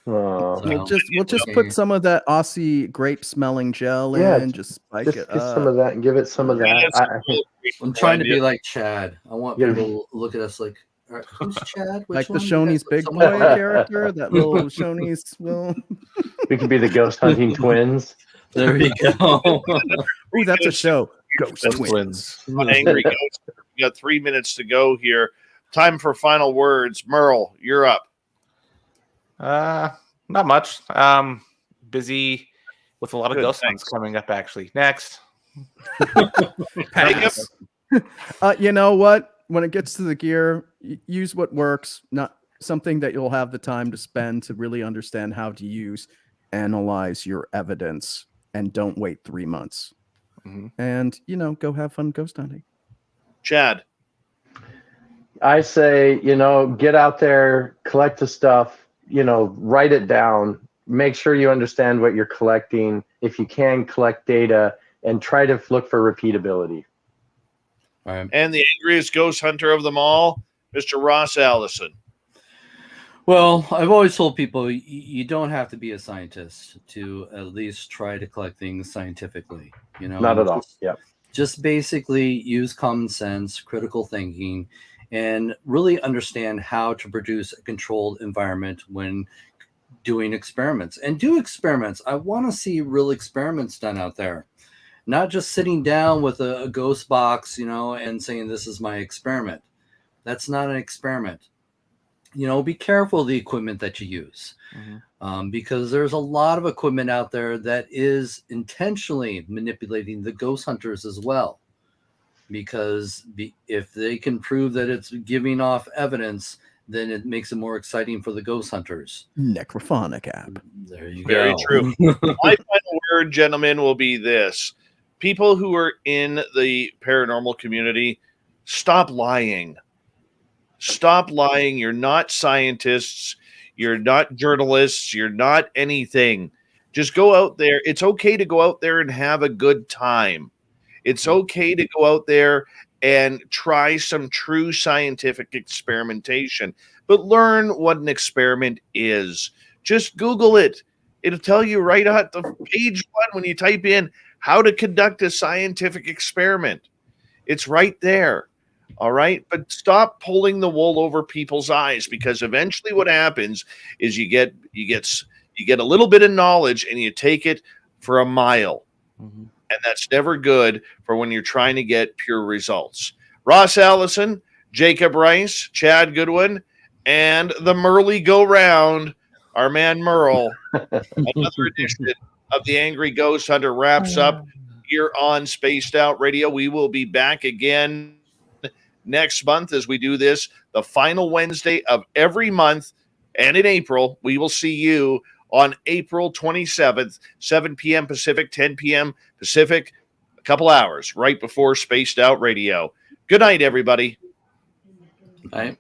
Oh. So- We'll just put some of that Aussie grape smelling gel Yeah, in. Just spike Just it get some up. of that and give it some of that. I'm trying to be like Chad. I want Yeah. people to look at us like, all right, who's Chad? Which Like the one? Shoney's Yeah, big someone- boy character, that little Shoney's will. We could be the ghost hunting twins. There you go. Oh, that's a show. Ghost Ghost Twins. On Angry Ghost. We got 3 minutes to go here. Time for final words. Merle, you're up. Not much. Busy with a lot of Good, ghost thanks. hunts coming up. Actually, next. Pass. You know what? When it gets to the gear, use what works, not something that you'll have the time to spend to really understand how to use, analyze your evidence, and don't wait 3 months. And, go have fun ghost hunting. Chad. I say, get out there, collect the stuff, write it down, make sure you understand what you're collecting. If you can, collect data and try to look for repeatability. All right. And the angriest ghost hunter of them all, Mr. Ross Allison. Well, I've always told people you don't have to be a scientist to at least try to collect things scientifically. Not at all. Yeah. Just basically use common sense, critical thinking, and really understand how to produce a controlled environment when doing experiments. And do experiments. I want to see real experiments done out there. Not just sitting down with a ghost box, and saying this is my experiment. That's not an experiment. Be careful of the equipment that you use, because there's a lot of equipment out there that is intentionally manipulating the ghost hunters as well. Because if they can prove that it's giving off evidence, then it makes it more exciting for the ghost hunters. Necrophonic app. There you Very go. true. My final word, gentlemen, will be this. People who are in the paranormal community, stop lying. Stop lying. You're not scientists. You're not journalists. You're not anything. Just go out there. It's okay to go out there and have a good time. It's okay to go out there and try some true scientific experimentation, but learn what an experiment is. Just Google it. It'll tell you right at the page 1 when you type in how to conduct a scientific experiment. It's right there. All right. But stop pulling the wool over people's eyes, because eventually what happens is you get a little bit of knowledge and you take it for a mile. And that's never good for when you're trying to get pure results. Ross Allison, Jacob Rice, Chad Goodwin, and the MERLE go round. Our man Merle. Another edition of the Angry Ghost Hunter wraps up here on Spaced Out Radio. We will be back again next month as we do this, the final Wednesday of every month. And in April, we will see you on April 27th, 7 p.m. Pacific, 10 p.m. Pacific, a couple hours right before Spaced Out Radio. Good night, everybody. All right.